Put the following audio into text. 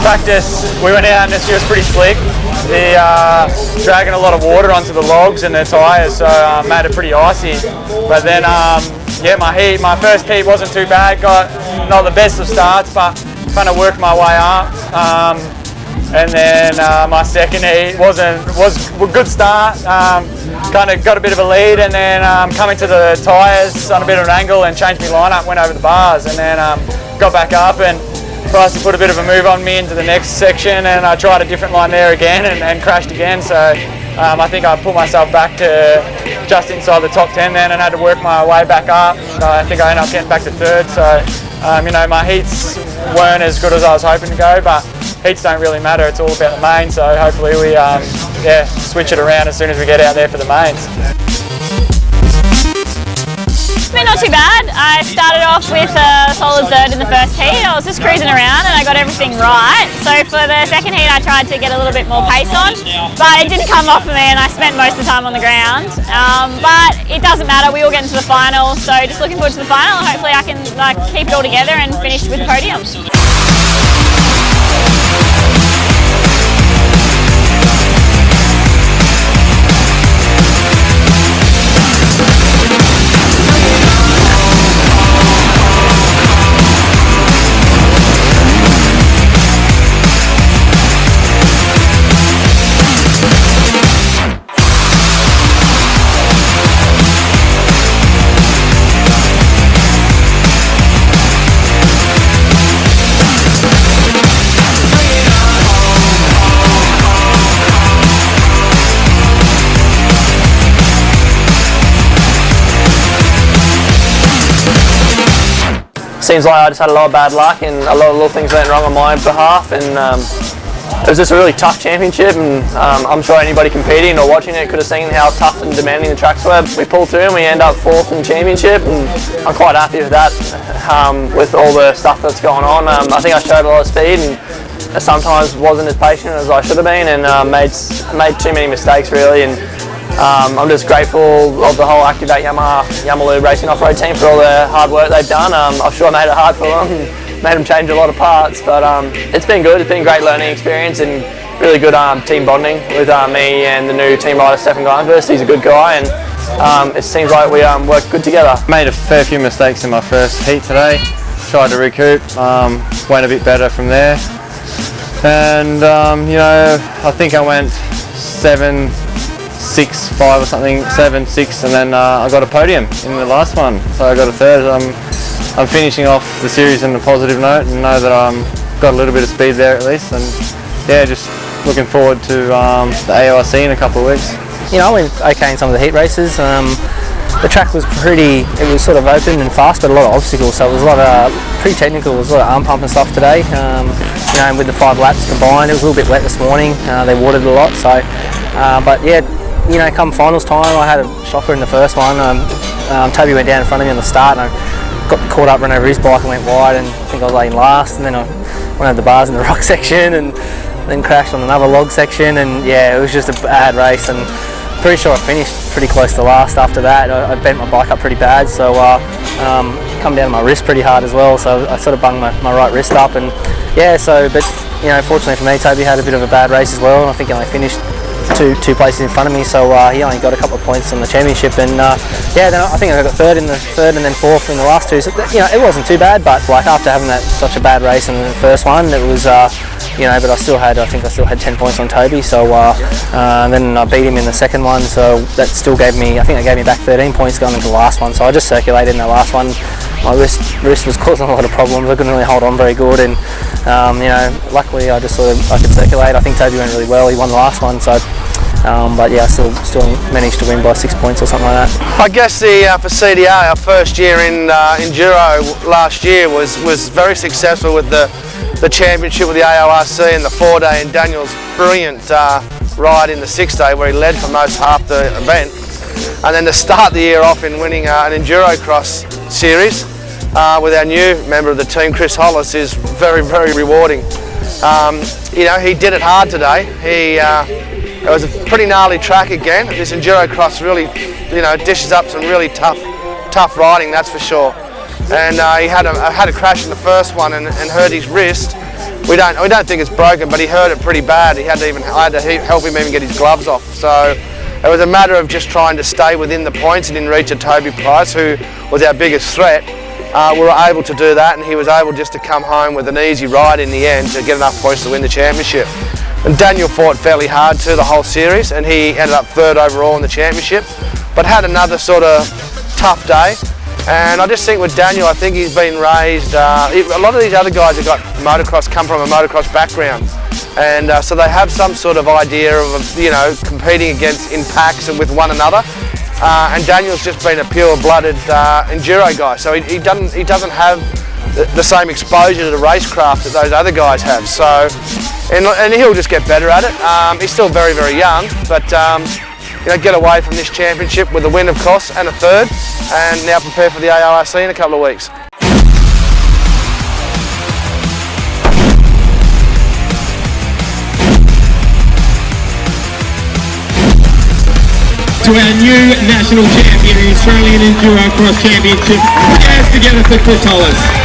practice, we went out and this year was pretty slick. The dragging a lot of water onto the logs and the tyres, so made it pretty icy. But then, yeah, my first heat wasn't too bad. Got not the best of starts, but kind of worked my way up. And then my second heat was a good start. Kind of got a bit of a lead, and then coming to the tyres on a bit of an angle and changed my lineup, went over the bars, and then got back up and Price put a bit of a move on me into the next section, and I tried a different line there again and crashed again. So I think I put myself back to just inside the top 10 then and had to work my way back up. I think I ended up getting back to third. So you know, my heats weren't as good as I was hoping to go, but heats don't really matter. It's all about the main. So hopefully we yeah, switch it around as soon as we get out there for the mains. Not too bad. I started off with a solid third in the first heat. I was just cruising around and I got everything right. So for the second heat I tried to get a little bit more pace on, but it didn't come off for me and I spent most of the time on the ground. But it doesn't matter, we all get into the final, so just looking forward to the final. Hopefully I can keep it all together and finish with the podium. Seems like I just had a lot of bad luck and a lot of little things went wrong on my behalf, and it was just a really tough championship, and I'm sure anybody competing or watching it could have seen how tough and demanding the tracks were. We pulled through and we end up fourth in the championship, and I'm quite happy with that with all the stuff that's going on. I think I showed a lot of speed and sometimes wasn't as patient as I should have been, and made too many mistakes really. And I'm just grateful of the whole Activate Yamaha Racing Off-Road team for all the hard work they've done. I'm sure I made it hard for them and made them change a lot of parts, but it's been good. It's been a great learning experience and really good team bonding with me and the new team rider Stefan Glanvers. He's a good guy, and it seems like we work good together. Made a fair few mistakes in my first heat today. Tried to recoup, went a bit better from there, and you know, I think I went 7-6-5 or something, 7-6, and then I got a podium in the last one, so I got a third. I'm finishing off the series on a positive note and know that I've got a little bit of speed there at least, and yeah, just looking forward to the AORC in a couple of weeks. You know, I went okay in some of the heat races. The track was it was sort of open and fast, but a lot of obstacles, so it was a lot of pretty technical. It was a lot of arm pump and stuff today. You know, and with the 5 laps combined, it was a little bit wet this morning. They watered a lot, so but yeah, you know, come finals time, I had a shocker in the first one. Toby went down in front of me on the start, and I got caught up, ran over his bike and went wide, and I think I was laying last, and then I went over the bars in the rock section and then crashed on another log section, and yeah, it was just a bad race, and pretty sure I finished pretty close to last after that. I bent my bike up pretty bad, so come down to my wrist pretty hard as well, so I sort of bunged my right wrist up, and yeah, so, but you know, fortunately for me, Toby had a bit of a bad race as well, and I think he only finished two places in front of me, so he only got a couple of points on the championship, and yeah, then I think I got third and then fourth in the last two, so you know, it wasn't too bad, but like after having such a bad race in the first one, it was you know, but I think I still had 10 points on Toby, so then I beat him in the second one, so that still gave me, I think it gave me back 13 points going into the last one, so I just circulated in the last one. My wrist was causing a lot of problems. I couldn't really hold on very good, and you know, luckily I could circulate. I think Toby went really well. He won the last one, so but yeah, I still managed to win by 6 points or something like that. I guess for CDR, our first year in Enduro last year was very successful with the championship with the AORC and the 4-day, and Daniel's brilliant ride in the 6-day where he led for most half the event, and then to start the year off in winning an Enduro Cross series with our new member of the team, Chris Hollis, is very, very rewarding. You know, he did it hard today. It was a pretty gnarly track again. This Enduro Cross really, you know, dishes up some really tough riding, that's for sure. And he had a crash in the first one and hurt his wrist, we don't think it's broken, but he hurt it pretty bad. I had to help him even get his gloves off. So it was a matter of just trying to stay within the points and in reach of Toby Price, who was our biggest threat. We were able to do that, and he was able just to come home with an easy ride in the end to get enough points to win the championship. And Daniel fought fairly hard too the whole series, and he ended up 3rd overall in the championship, but had another sort of tough day. And I just think with Daniel, I think he's been raised, a lot of these other guys have got motocross, come from a motocross background. And so they have some sort of idea of, you know, competing in packs and with one another. And Daniel's just been a pure-blooded enduro guy, so he doesn't have the same exposure to the racecraft that those other guys have. So, and he'll just get better at it. He's still very, very young, but you know, get away from this championship with a win, of course, and a 3rd, and now prepare for the ARRC in a couple of weeks. To our new national champion, the Australian Enduro Cross Championship. Put your hands together for Chris Hollis.